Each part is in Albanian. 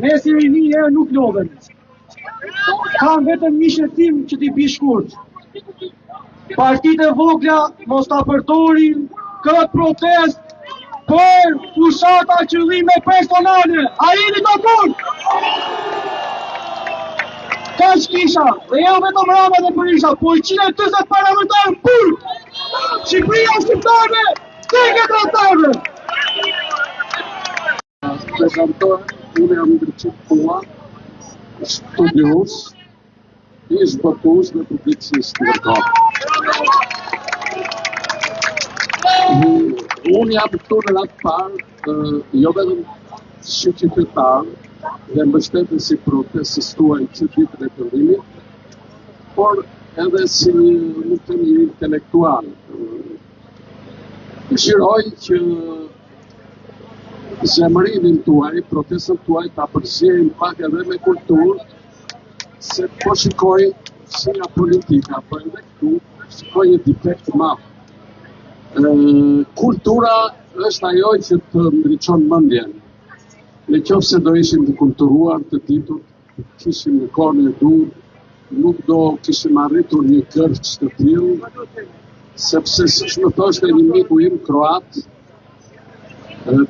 Ne si rinie nuk lodhen. Kam vetëm një shëtim që t'i bi shkurt. Partitë e vogla mos ta përdorin këtë protest për fushata qëllime personale. A jeni dakord? Kaq kisha, dhe jo vetëm Rama dhe Berisha, po 140 parlamentarë pur! Shqipëria shqiptarëve, teke tratarëve! Prezantor, unë jam ndryqit tua, studios, i zbëtus dhe publicist në Kërkar. Unë jam këtu në ratë parë, jo vetëm si qytetar dhe mbështetës si protestës tuaj që ditën e përrimit, por edhe si nuk të një intelektual. Dëshiroj që zemërimin tuaj, protestën tuaj ta përsjejnë pak edhe me kulturë, se po shikoj si nga politika, po edhe këtu shikoj një defekt madh. Kultura është ajo që të ndriçon mendjen. Në qoftë se do ishim të kulturuar, të ditur, kishim në kohën e dur, nuk do kishim arritur një kërç të tillë, sepse siç më thoshte një miku im kroat,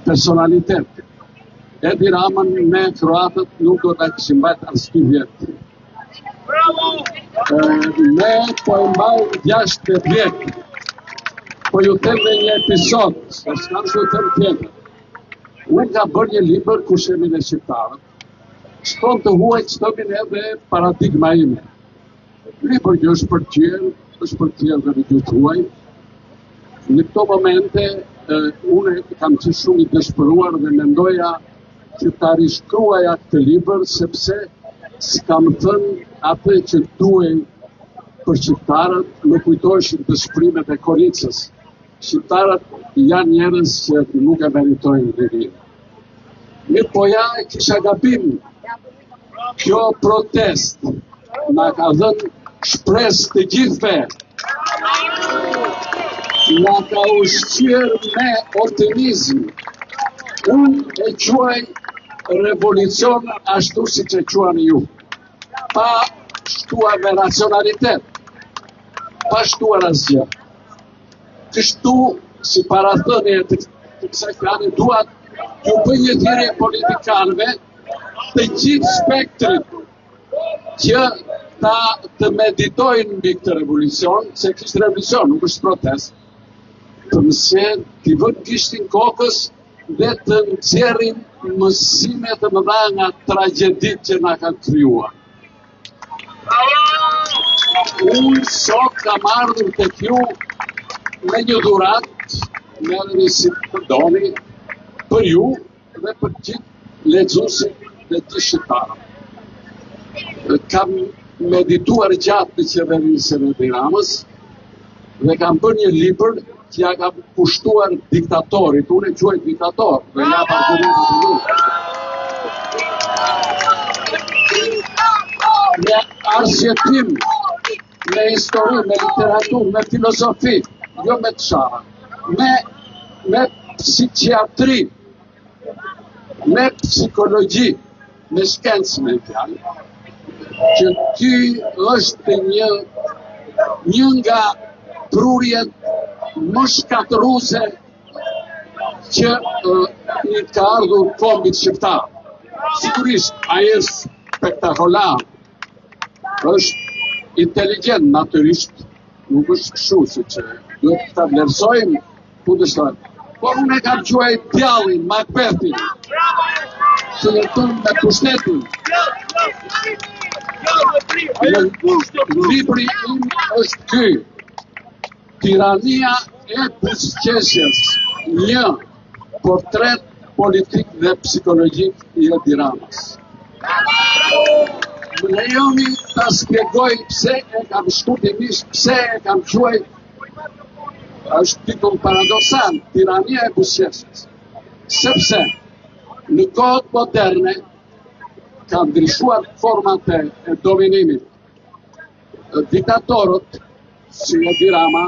personalitet. Edi Ramën me kroatët nuk do ta kishim mbajtur as 2 vjet. Ne po e mbajmë 6 vjet. Po ju them në një episod, s'kam që ju them tjetër. Unë ka bërë një libër ku shemin e shqiptarët, shkon të huaj që të mine edhe paradigma ime. Libër që është për tjerë dhe në gjithë huaj. Në këto momente, unë kam që shumë i dëshpëruar dhe mendoja që ta rishkruaja këtë libër, sepse s'kam thënë atë që duhej për shqiptarët, më kujtoheshin dëshpërimet e Koricës. Shqiptarët janë njerëz që nuk e meritojnë lirin. Mirë po ja e kisha gabim. Kjo protest na ka dhënë shpresë të gjithëve. Na ka ushqyer me optimizëm. Unë e quaj revolucion ashtu si që quani ju. Pa shtuar me racionalitet. Pa shtuar asgjë. Kështu, si parathënie të kësaj fjale, duat ju bëj një thirrje politikanëve të gjithë spektrit që të meditojnë mbi këtë revolucion, se kishtë revolucion, nuk është protest, të mësjen, t'i vënë gishtin kokës dhe të nxjerrin mësime të mëdha nga tragjedit që na kanë krijuar. Unë sot kam ardhur tek ju me një dhurat, merrni si të doni, për ju dhe për gjithë lexuesit dhe të shqiptarët. Kam medituar gjatë në qeverisë e Edi Ramës dhe kam bërë një libër që ja kam pushtuar diktatorit, unë e quaj diktator, dhe ja argumentat e ju. Me arsjetim, me histori, me literaturë, me filozofi, jo me të shara, me psikiatri, me psikologji, me shkencë me fjallë, që ty është një nga prurjet më shkatërruese që i ka ardhur kombit shqiptar. Sigurisht, ai është spektakolar, është inteligent natyrisht, nuk është kështu si që duhet të vlerësojmë ku dështojmë. Por unë e kam quaj djallin, Macbethin, që jeton me pushtetin. Libri im është ky, Tirania e buzëqeshjes, një portret politik dhe psikologjik i Edi Ramës. Më lejoni ta shpjegoj pse e kam shkurtimisht, pse e kam quaj, është titull paradoksal, Tirania e buzëqeshjes. Sepse në kohët moderne ka ndryshuar format e dominimit. Diktatorët, si Edi Rama,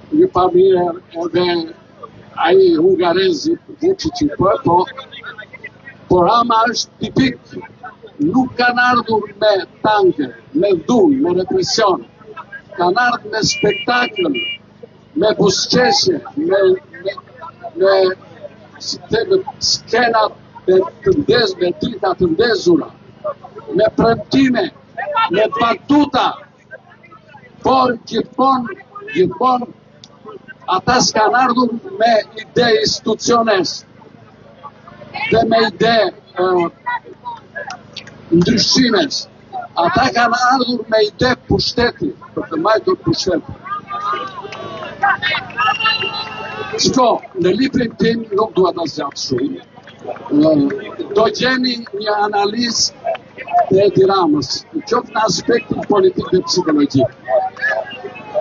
një familje edhe ai hungarezi Vučići po Rama është tipik. Nuk kanë ardhur me tanke, me dhunë, me represion. Kanë ardhur me spektakl, me buzëqeshje, me skenat me drita të ndezura, me premtime, me batuta, por gjithmonë ata s'kanë ardhur me ide instituciones dhe me ide ndryshimes. Ata kanë ardhur me ide pushteti, për të mbajtur pushtetin. Shko, në librin tim nuk dua ta zgjat shumë. Do gjeni një analizë të Edi Ramës, qoftë në aspektin politik dhe psikologjik.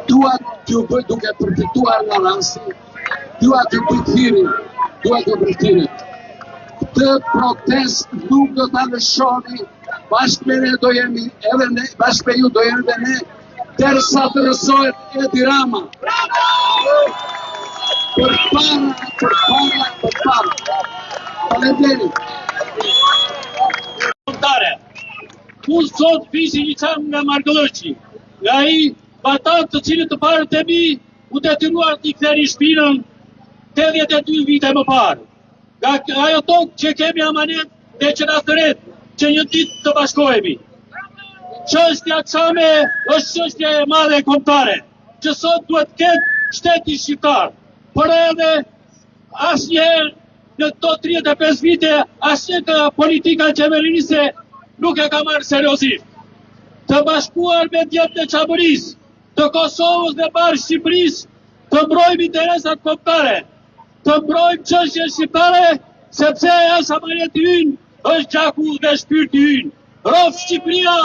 Dua t'ju bëj duke përfituar nga rasti, dua t'ju bëj thirin. Këtë protest nuk do ta lëshoni, bashkë me ne do jemi edhe ne, bashkë me ju do jemi edhe ne, derisa të rësohet Edi Rama. Për para. Faleminderit. Unë sot fishi një qamë nga Margëllëqi, nga i batant të cilët të parët e mi, u detyruar t'i ktheri shpinën 82 vite më parë. Nga ajo tokë që kemi amanet dhe që na thëret që një ditë të bashkohemi. Çështja Çame është çështja e madhe kombëtare, që sot duhet ketë shteti shqiptar. Por edhe asnjëherë në këto 35 vite, asnjë politika qeverisë nuk e ka marrë seriozisht. Të bashkuar me djept e Çaburisë, të Kosovës dhe bashkë Shqipërisë, të mbrojmë interesat kombëtare, të mbrojmë çështjen shqiptare, sepse është amaneti ynë, është gjaku dhe shpirti ynë. Rof Shqipëria,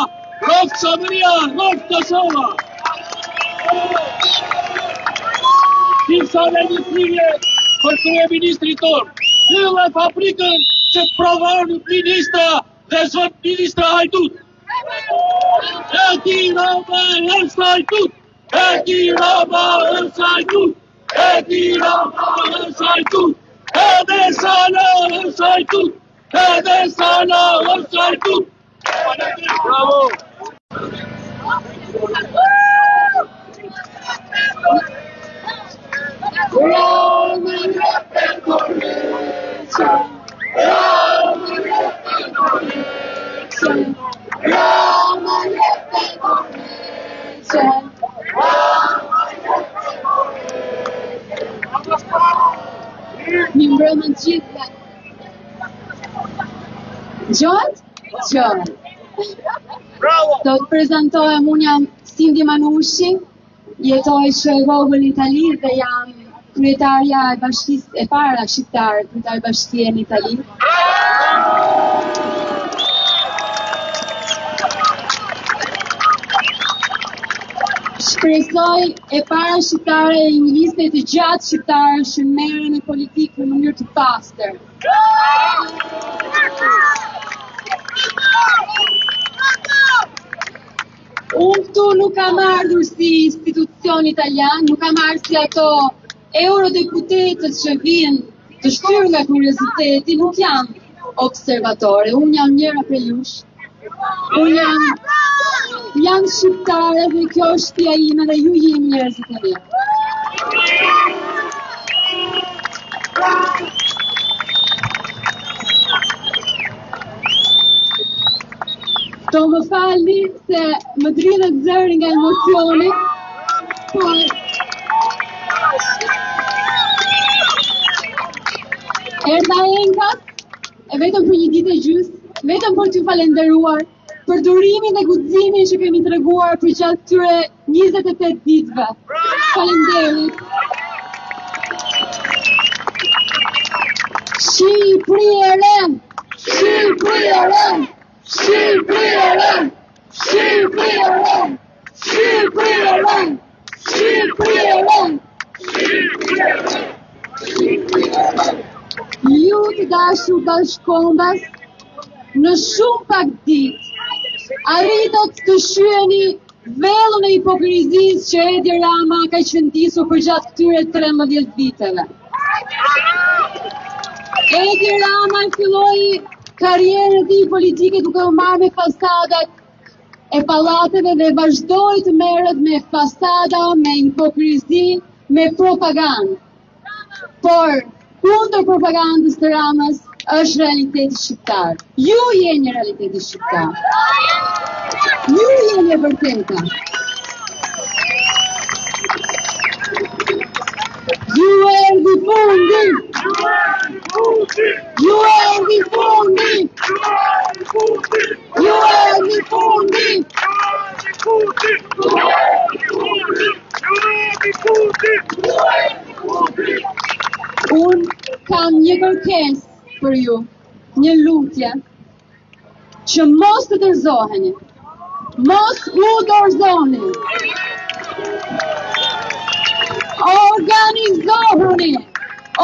rof Çaburia, rof Kosova. Kimsa dhe një thirrje për kryeministrin tonë, hyllë fabrikën që prodhon ministra dhe zot ministra Hajdut. Edi Rama është Hajdut! Edi Rama është Hajdut! Edi Rama është Hajdut! Edhe Sala është Hajdut! Edhe Sala është Hajdut! Bravo! Mi mbrëmë të gjithë. Gjotë. Do të prezentohem, unë jam Sindi Manushi, jetoj shërrovë në Itali dhe jam kryetarja e bashkisë e para shqiptare, kryetar bashkie në Itali. Shpresoj e para shqiptare e një liste të gjatë shqiptare që merren në politikë në mënyrë të pastër. Unë këtu nuk kam ardhur si institucion italian, nuk kam ardhur si ato eurodeputetët që vinë të shtyr nga kurioziteti, nuk jam observatore, unë jam njëra prej jush. Unë jam shqiptare dhe kjo është shtëpia ime dhe ju jeni njerëzit e mi. Do më falni se më dridhet zëri nga emocioni, por erdha enkat, e vetëm për një ditë e gjysmë, vetëm për t'ju falenderuar për durimin dhe guximin që kemi treguar për gjatë këtyre 28 ditëve. Faleminderit. Shqipëri e re! Shqipëri e re! Shqipëri e re! Shqipëri e re! Shqipëri e re! Shqipëri e re! Shqipëri e re! Shqipëri e re! Ju të dashur bashkëkombës, në shumë pak ditë arritot të shyeni vellën e hipokrizisë që Edi Rama ka qëndisur për gjatë këtyre 13 viteve. Edi Rama filloi karrierën e tij politike duke u marrë me fasadat e pallateve dhe vazhdoi të merret me fasada, me hipokrizi, me propagandë. Por kundër propagandës të Ramës është realiteti shqiptar. Ju jeni realiteti shqiptar. Ju jeni e vërteta. Ju erdhi fundi. Ju erdhi fundi. Ju erdhi fundi. Unë kam një kërkesë për ju, një lutje, që mos të dorëzoheni, mos u dorëzoni.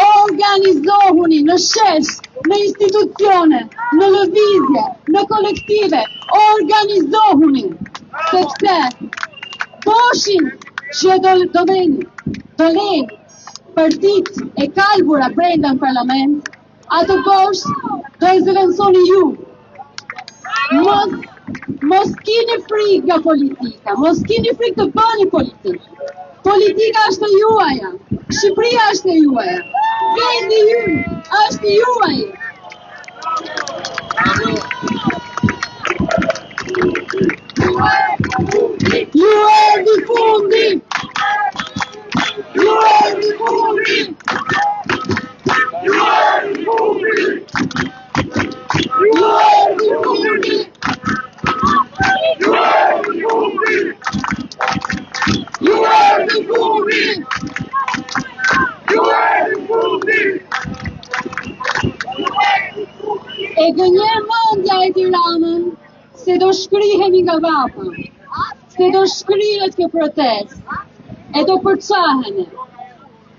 Organizohuni në shesh, në institucione, në lëvizje, në kolektive, organizohuni, sepse boshin që do lejnë partit e kalbura brenda në parlament, atë bosh do e zëvendësoni ju. Mos keni frikë nga politika, mos keni frikë të bëni politikë. Politika është e juaja, Shqipëria është e juaja, vendi ju është juaj. Ju erdhi fundi. Ju erdhi fundi. Ju erdhi fundi. Ju erdhi fundi. Ju erdhi fundi. Ju erdhi fundi. Ju erdhi fundi. E gënjer mendja e Tiranën se do shkrihemi nga vapa, se do shkrihet kjo protest, e do përçahemi.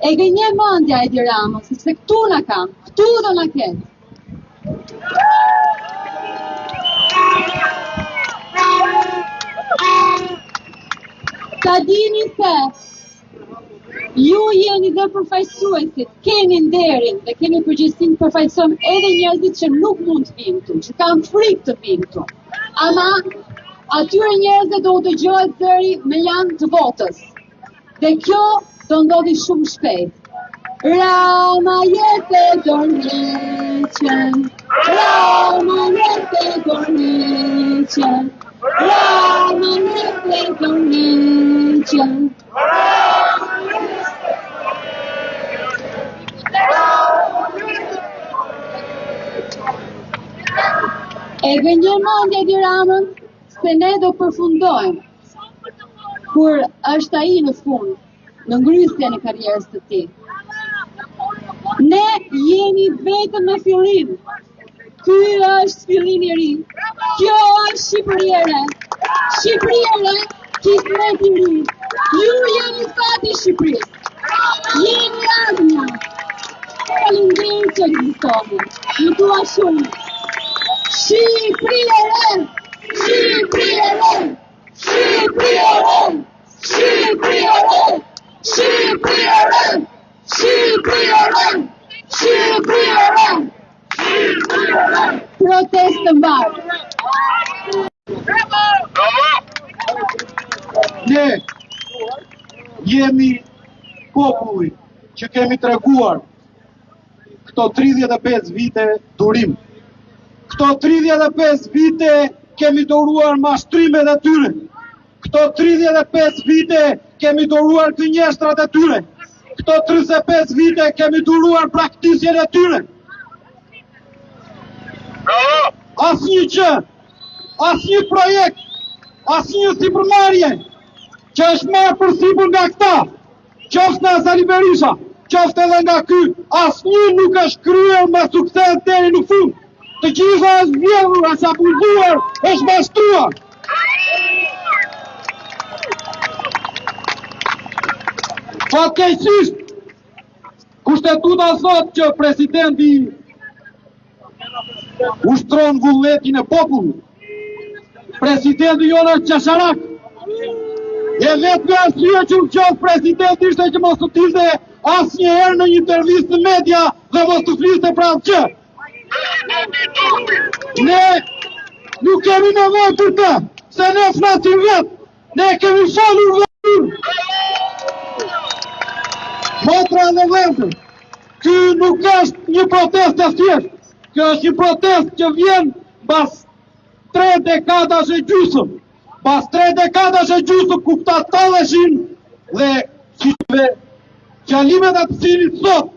E gënjer mendja e Tiranës se këtu na ka, këtu do na ketë. Ta dini se ju jeni dhe përfaqësuesit, keni nderin dhe keni përgjegjësinë të përfaqësojmë edhe njerëzit që nuk mund të vinë këtu, që kanë frikë të vinë këtu. Ama atyre njerëzve do u dëgjohet zëri me janë të votës. Dhe kjo do ndodhi shumë shpejt. Rama jetë dormiqen, Rama jetë dormiqen, Rama jetë dormiqen. E gënjer mendja e Ramën se ne do përfundojmë kur është ai në fund, në ngrysjen e karrierës së tij. Ne jemi vetëm në fillim. Ky është fillimi i ri. Kjo është Shqipëria e re. Shqipëria e re, kismet i ri. Ju jeni fati i Shqipërisë. Jeni ardhmja. Faleminderit që ekzistoni. Ju dua shumë. Shqipëria e re. Shqipëria e re. Shqipëria e re. Shqipëria e re. Shqipëria e re. Shqipëria e re. Shqipëria e re. Shqipëria e re. Protest të mbarë. Ne jemi populli që kemi treguar këto 35 vite durim. Këto 35 vite kemi doruar mashtrimet e tyre. Këto 35 vite kemi doruar gënjeshtrat e tyre. Këto 35 vite kemi duruar praktikën e tyre. Asnjë gjë, asnjë projekt, asnjë sipërmarrje që është marrë përsipër nga këta, qoftë nga Sali Berisha, qoftë edhe nga ky, asnjë nuk është kryer me sukses deri në fund. Të gjitha është vjedhur, është abuzuar, është mashtruar. Fatkeqësisht, kushtetuta thot që presidenti ushtron vullnetin e popullit. Presidenti jonë është qesharak. E vetë nga arsye që u qoftë presidenti ishte që mos të tilde asnjëherë në një intervistë në media dhe mos të fliste për asgjë. Ne nuk kemi nevojë për të, se ne flasim vetë, ne kemi folur vetë. Motra dhe vëllezër, ky nuk është një protestë e thjeshtë, kjo është një protestë që vjen pas 3 dekadash e gjysmë. Pas 3 dekadash e gjysmë ku këta talleshin dhe qitve fjalimet e të cilit sot,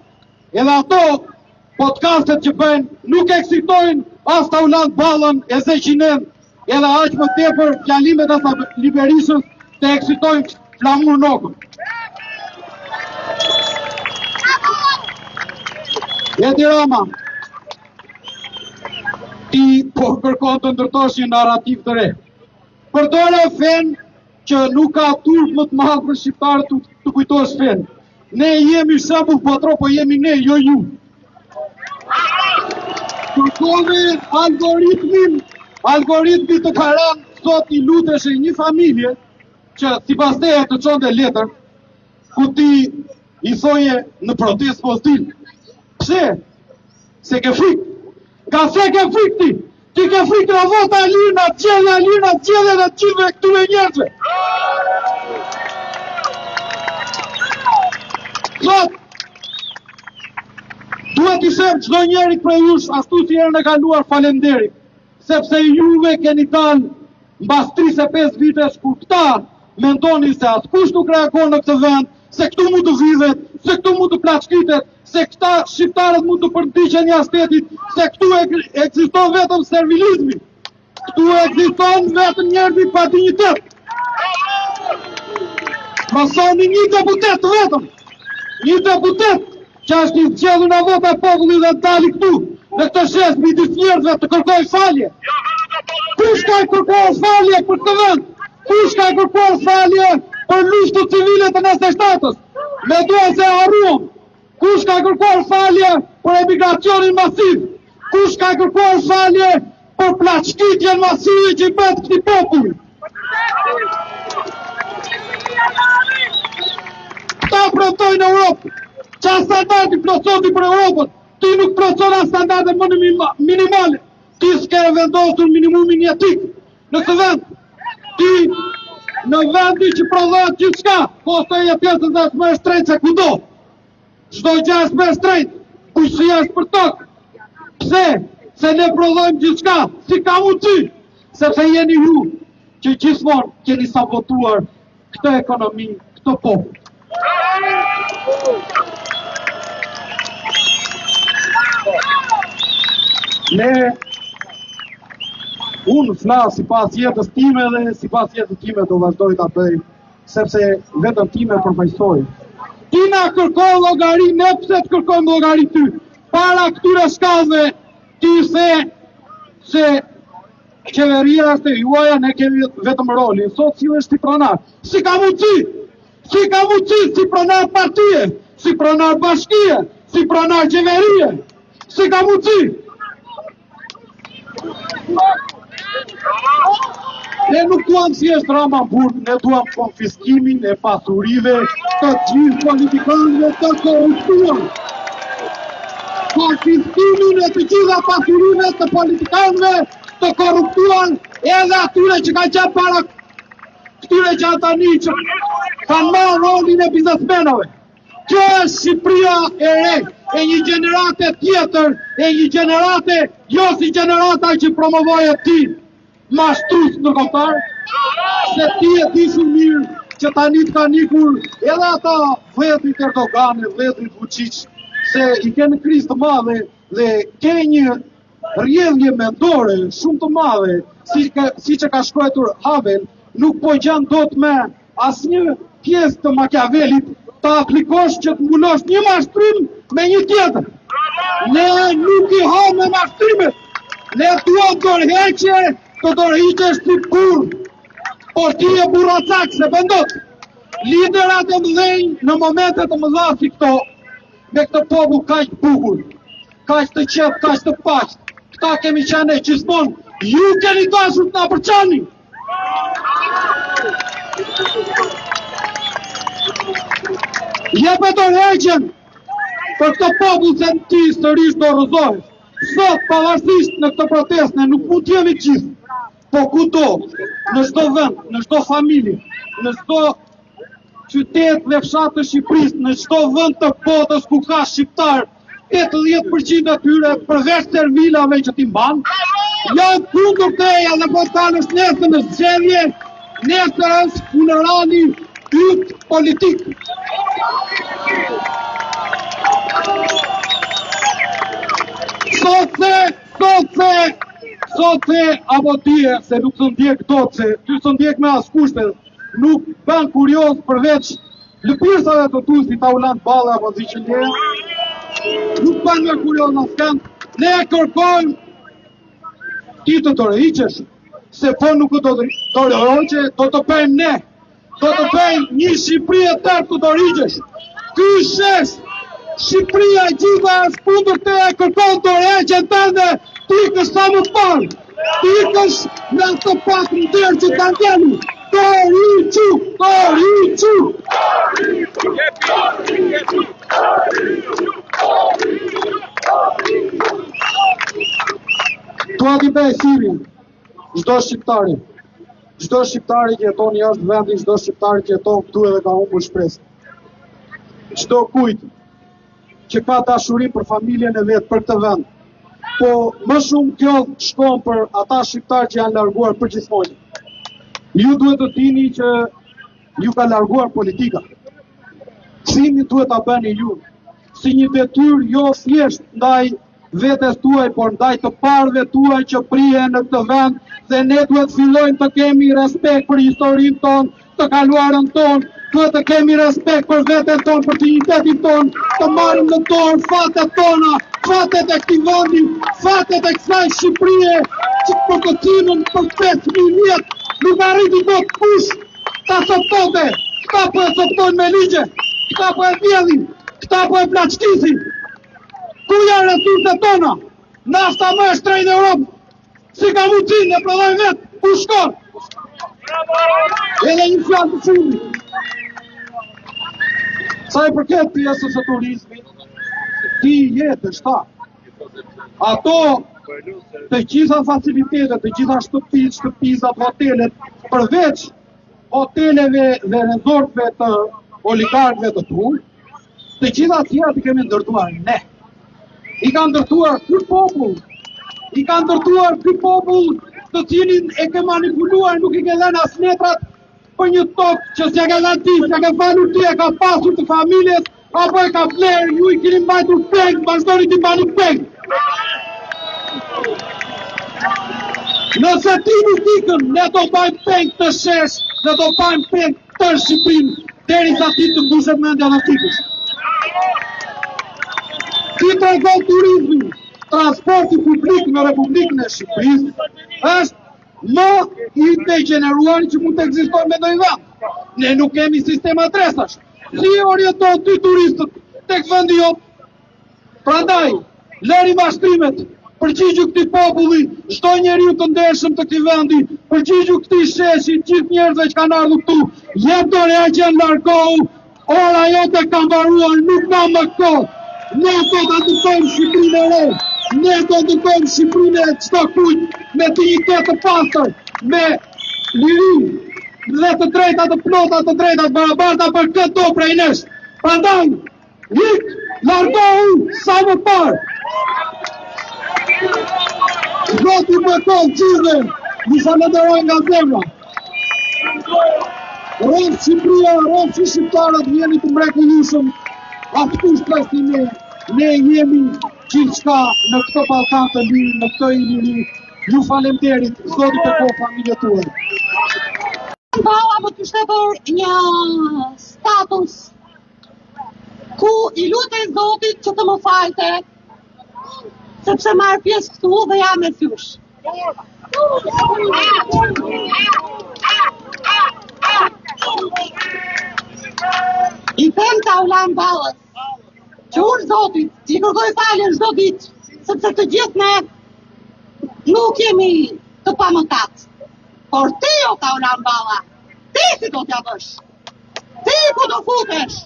edhe ato podcastet që bëjnë nuk eksitojnë as ta ulan ballën e Zeqinen, edhe aq më tepër fjalimet e Sali Berishës të eksitojnë Flamur Nokën. Edi Rama, ti po kërkon të ndërtosh një narrativ të re. Përdore fen që nuk ka turp më të madh për shqiptarët të kujtosh fen. Ne jemi shembull botëror, po jemi ne, jo ju. Kërkove algoritmi të karan, sot i lutesh e një familje që sipas teje të çonte letër, ku ti i thoje në protestë mos dil. Pse? Se ke frikë. Ka se ke frikë ti. Ti ke frikë në vota lirë, në qedhe në qidhe këture njerëzve. Sot, duhet i sem çdo njerit prej jush, ashtu si herën e kaluar falenderit, sepse juve keni dalë mbas 35 vitesh kur këta mendoni se askush nuk reagon në këtë vend, se këtu mund të vizet, se këtu mund të plaçkitet, se këta shqiptarët mund të përndiqen jashtetit, se këtu ekziston vetëm servilizmi, këtu ekziston vetëm njerëzit pa dinjitet. Mësoni një deputet vetëm, një deputet që është i zgjedhur nga vota e popullit dhe dali këtu, në këtë shes midis njerëzve të kërkoj falje. Kush ka kërkuar falje për këtë vend? Kush ka kërkuar falje për luftë civile të 97-ës? Me duan se harruam. Kush ka kërkuar falje për emigracionin masiv? Kush ka kërkuar falje për plaçkitjen masive që i bëhet këtij populli? Këta premtojnë Europë. Qa standardi plotësoti për Europën? Ti nuk plotëson standarde më minimale. Ti s'ke vendosur minimumin jetik në këtë vend. Ti në vendi që prodhohet gjithçka, postoj e pjesën dhe është më e shtrejtë se kudo. Çdo gjë është më e shtrejtë, bujësia është për tokë. Pse? Se ne prodhojmë gjithçka, si ka mundësi, sepse jeni ju që gjithmonë keni sabotuar këtë ekonomi, këtë popull. Unë flas sipas jetës time dhe sipas jetës time do vazhdoj ta bëj, sepse vetëm time përfaqësoj. Ti na kërkon llogari, ne pse të kërkojmë llogari ty? Para këtyre shkallëve ti the se qeveria është e juaja, ne kemi vetëm rolin. Sot si është si pronar? Si ka mundësi? Si ka mundësi si pronar partie, si pronar bashkie, si pronar qeverie? Si ka mundësi? Ne nuk duam si është Rama Burg, ne duam konfiskimin e pasurive të gjithë politikanëve të korruptuar. Konfiskimin e të gjitha pasurive të politikanëve të korruptuar, edhe atyre që kanë qenë para këtyre që tani që kanë marrë rolin e biznesmenëve. Kjo është Shqipëria e re, e një gjenerate tjetër, e një gjenerate, jo si gjenerata që promovoje ti, mashtrus në kombëtar, se ti e di shumë mirë që tani të kanë ikur edhe ata vëllit Erdogan, vëllit Vučić, se i kanë krizë të madhe dhe ke një rrjedhje mendore shumë të madhe, si që ka shkruar Havel, nuk po gjan dot me asnjë pjesë të Machiavellit ta aplikosh që të mbulosh një mashtrim me një tjetër. Ne nuk i ha me mashtrimet, ne duam dorëheqje, të dorëhiqesh si burr, por ti e burracak se vendot. Liderat e mëdhenj në momente të mëdha si këto, me këtë popull kaq bukur, kaq të qetë, kaq të paqë, këta kemi qenë gjithmonë, ju keni dashur të na përçani. Jep e dorëheqjen për këtë popull se ti sërish do rrëzohesh. Sot, pavarësisht në këtë protestë, nuk mund t'jemi gjithë, po kudo, në çdo vend, në çdo familje, në çdo qytet dhe fshat të Shqipërisë, në çdo vend të botës ku ka shqiptar, 80% e tyre përveç servilave që ti mban, janë kundër teja dhe po tanësh nesër në zgjedhje, nesër është funerali yt politik. Sot se apo tje, se nuk të ndjek do të se, ty të ndjek me as kushte, nuk ben kurios përveç lëpirsave të tu si Taulant Balla apo Ziqënje, nuk ben me kurios në skend, ne kërkojmë ti të tërheqesh, se po nuk do të tërheqe, do të bëjmë ne, do të bëjmë një Shqipëri e tërë të tërheqesh. Ky shesh, Shqipëria gjitha është kundër te e kërkon tërheqjen tënde, ti ikësh sa më parë, ti ikësh në të pak ndër që kanë gjenu, tërhiqu. Tua t'i bëj thirin, çdo shqiptari që jeton jashtë vendit, çdo shqiptari që jeton këtu edhe ka humbur shpresën. Çdo kujt që ka dashuri për familjen e vet, për këtë vend. Po më shumë kjo shkon për ata shqiptarë që janë larguar përgjithmonë. Ju duhet të dini që ju ka larguar politika. Kthimi duhet ta bëni ju, si një detyrë jo thjesht ndaj vetes tuaj, por ndaj të parëve tuaj që prihen në këtë vend, dhe ne duhet fillojmë të kemi respekt për historinë tonë, të kaluarën tonë, duhet të kemi respekt për veten tonë, për dinjitetin tonë, të marrim në dorë fatet tona, fatet e këtij vendi, fatet e kësaj Shqipërie, që për të cilën për 5.000 vjet nuk arriti dot kush ta soptonte. Këta po e soptojnë me ligje, këta po e vjedhin, këta po e plaçkisin. Ku janë resurset tona? Nafta më e shtrenjtë në Europë. Si ka mundësi ne prodhojmë vetë, ku shkon? Edhe një fjalë të fundit. Sa i përket pjesës së turizmit, ti je dështar. Ato të gjitha facilitetet, të gjitha shtëpisat, hotelet, përveç hoteleve dhe resortve të oligarkëve të tu, të gjitha tjera të kemi ndërtuar ne. I ka ndërtuar ky popull. I ka ndërtuar ky popull të cilin e ke manipuluar, nuk i ke dhënë as letrat për një tokë që s'ja ka dhënë ti, s'ja ka falur ti, e ka pasur të familjes, apo e ka blerë, ju i keni mbajtur peng, vazhdoni t'i mbani peng. Nëse ti nuk ikën, ne do bajmë peng të shesh, ne do bajmë peng të Shqipërinë, derisa ti të mbushet mendja dhe t'ikësh. Ti tregon turizmi, transporti publik në Republikën e Shqipërisë është më i degeneruar që mund të ekzistojë me ndonjë vend. Ne nuk kemi sistem adresash. Si orienton ty turistët tek vendi jot? Prandaj, lëri mashtrimet, përgjigju këtij populli, çdo njeriu të ndershëm të këtij vendi, përgjigju këtij sheshi, gjithë njerëzve që kanë ardhur këtu, jep dorëheqjen, largohu, ora jote ka mbaruar, nuk ka më kohë. Ne do të ndërtojmë Shqipërinë e re, ne do të ndërtojmë Shqipërinë e çdo kujt me dinjitet të pastër, me liri dhe të drejta të plota, të drejta të barabarta për këtë do prej nesh. Prandaj, ik, largohu sa më parë. Zoti më kon gjithë, disa lënderojnë nga zemra. Rrëm Shqipëria, rrëm që shqiptarët jeni të mrekullueshëm, aftush plasni ne jemi gjithçka në këtë Ballkan të mirë, në këtë Iliri. Ju faleminderit, Zoti të kohë familje tuaj. Balla më të shtetur një status ku i lutem Zotit që të më falte, sepse marr pjesë këtu dhe jam me fysh. I them Taulant Ballës që unë Zotit që i kërkoj faljen çdo ditë, sepse të gjithë ne nuk jemi të pamëtat. Por ti, o Taulant Balla, ti si do t'ja bësh? Ti ku do futesh?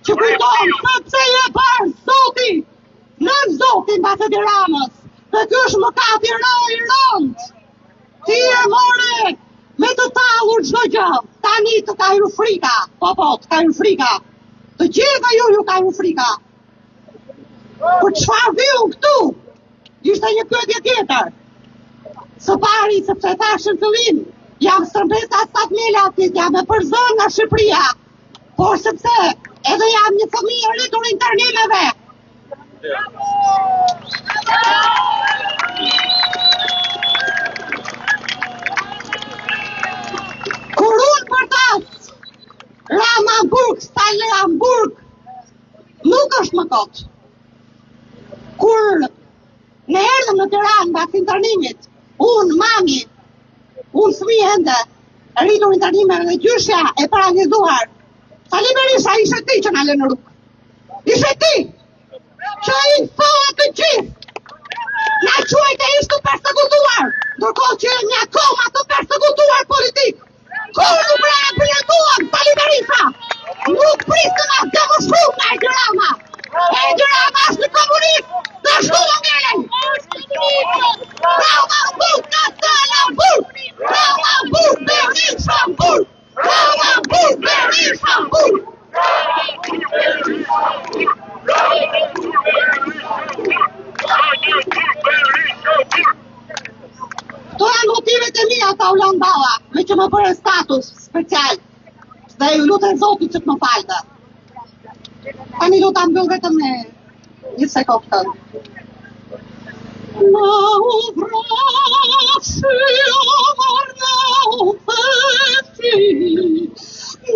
që kujton se pse e parë Zoti, në Zotin Basë të Ramës, dhe ky është mëkati i rënd. Ti e more me të tallur çdo gjë. Tani të ka hyrë frika, po, të ka hyrë frika. Të gjitha ju ka hyrë frika. Për çfarë viu këtu? Ishte një pyetje tjetër. Së pari, sepse thashë në fillim, jam stërmbesa Statmelatit, jam e përzën nga Shqipëria, por sepse edhe jam një fëmijë e rritur internimeve. Kur unë përtas Ramburg, Style Hamburg, nuk është më kot. Kur ne erdhëm në Tiranë pas internimit, unë, mami, unë fëmijë ende, rritur internimeve dhe gjyshja e paralizuar. Sali Berisha ishe ti që na lë në rrugë. Ishe ti që i thoa të gjithë. Na quajte ishte të persekutuar, ndërkohë që një akoma të persekutuar politik. Kur nuk reagjuam, Sali Berisha, nuk prisën as demonstrum nga Edi Rama. Edi Rama është një komunist, dhe shtu do ngelen. Ramburg, Hamburg, Ramburg, Berlin, Hamburg, Ramburg, Berlin, Hamburg. Këto janë motivet e mia, ta Ulan Balla, me që më bërë status special. Dhe ju lutem Zotit që të më falte. Tani luta mbyll vetëm me një sekondë. Na uvrashi amar na ufeti,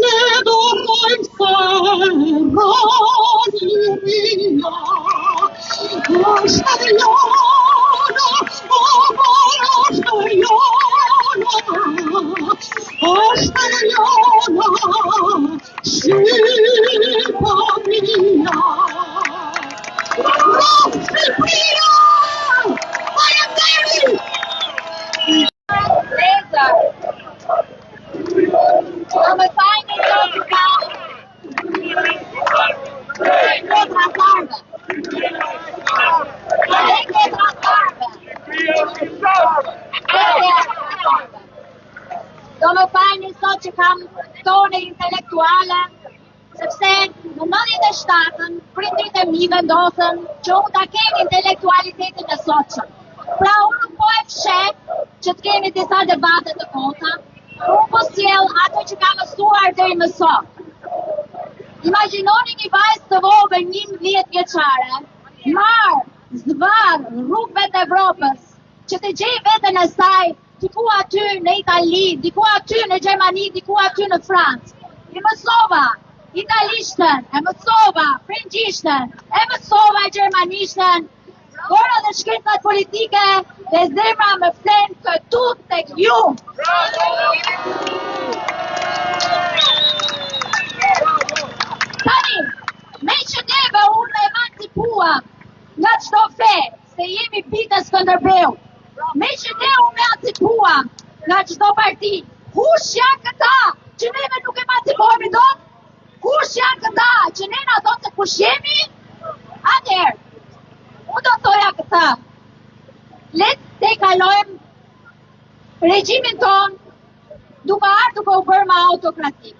ne dorojmë se raniria. Është jona, amor është jona, Shqipëria. Shqipëria! Come fai nei giochi Come fai nel socio campione intellettuale? Sepse në 97-ën, prindrit e mi vendosën që unë ta kemi intelektualitetin e socio. Pra unë po e fshet që të kemi disa debate të kota, unë po sjell ato që kam mësuar deri më sot. Imagjinoni një vajzë të vogël 11 vjeçare, marr zvarr rrugëve të Evropës, që të gjej veten e saj diku aty në Itali, diku aty në Gjermani, diku aty në Francë. I mësova italishtën, e mësova frëngjishtën, e mësova gjermanishtën, por edhe shkencët politike dhe zemra më flen këtu tek ju. Tani, me që neve unë emancipuam nga çdo fe, se jemi bitë Skënderbeu, me që ne unë emancipuam nga çdo parti, kush janë këta që neve nuk emancipohemi dot? Kush janë këta që ne na thonë se kush jemi? Atëherë, unë do thoja këta, le të kalojmë regjimin ton duke u bërë më autokratik.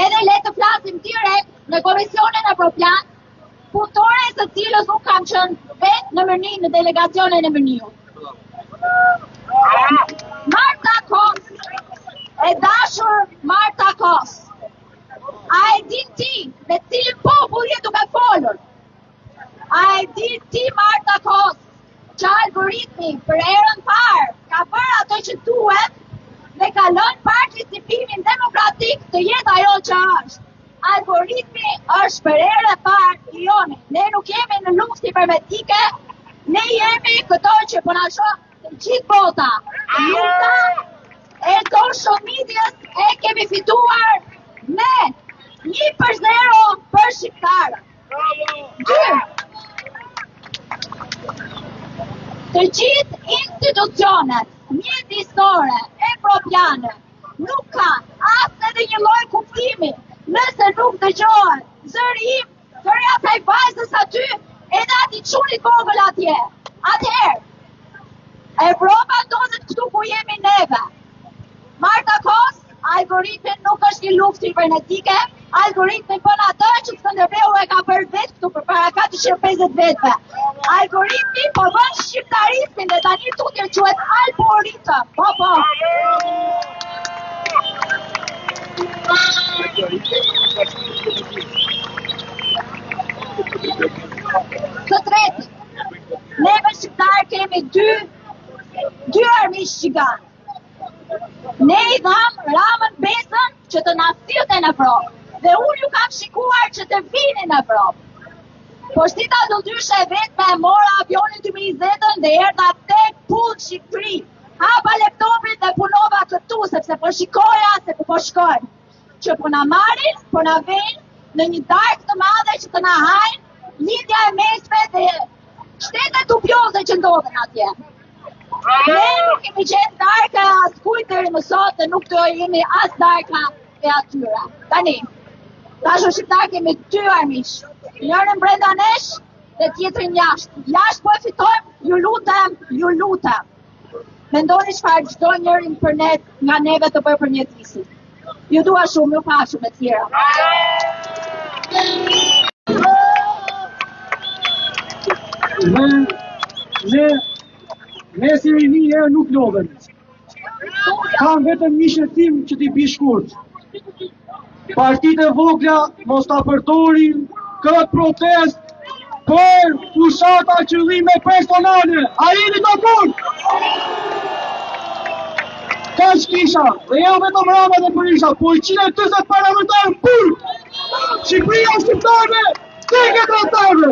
Edhe le të flasim direkt në Komisionin Evropian, punëtore së cilës unë kam qenë vetë në Mërni, në delegacionin e Mërniut. Marta Kos, e dashur Marta Kos, a e din ti me cilin popull je duke folur? A e din ti Marta Kos, që algoritmi për herën parë ka bërë ato që duhet dhe ka lënë participimin demokratik të jetë ajo që është. Algoritmi është për herë e parë i jone. Ne nuk jemi në luftë kibernetike, ne jemi këto që po na shoh të gjithë bota. Lufta e social medias e kemi fituar me 1-0 për shqiptarët. 2. Të gjithë institucionet mjedisore evropiane nuk kanë as edhe një lloj kuptimi nëse nuk dëgjohet zëri im, zëri asaj vajzës aty, edhe ati çunit vogël atje. Atëherë, Evropa ndodhet këtu ku jemi neve. Marta Kos, algoritmi nuk është një luftë kibernetike, algoritmi bën atë që Skënderbeu e ka bërë vetë këtu për para 450 vetëve. Algoritmi po bën shqiptarismin dhe tani tutje quhet algoritëm. Po. Së treti, neve shqiptarë kemi dy armiq gjigant. Ne i dham Ramën besën që të na sillte në Evropë, dhe unë ju kam shikuar që të vini në Evropë. Po shtita do ndryshe e vetë me mora avionin 2020 dhe erdha tek punë Shqipëri. Hapa laptopin dhe punova këtu sepse po shikoja se ku po shkojnë. Që po na marrin, po na vejnë në një darkë të madhe që të na hajnë, lindja e mesme dhe shtetet dubioze që ndodhen atje. Ne nuk kemi qenë darka as kujt deri më sot dhe nuk do jemi as darka e atyra. Tani, tash shqiptar kemi dy armiq. Njërin brenda nesh dhe tjetrin jashtë. Jashtë po e fitojmë, ju lutem. Mendoni çfarë çdo njërin për ne nga neve të bërë për mjedisin. Ju dua shumë, ju pafshim me tjera. Ne si rini nuk lodhen. Kam vetëm një shëtim që t'i bi shkurt. Partitë e vogla mos ta përdorin këtë protest për fushata qëllime personale. A jeni dakord? Kaç kisha, dhe jo vetëm Rama dhe Berisha, po 140 parlamentarë burg. Shqipëria shqiptare, teke tratarve.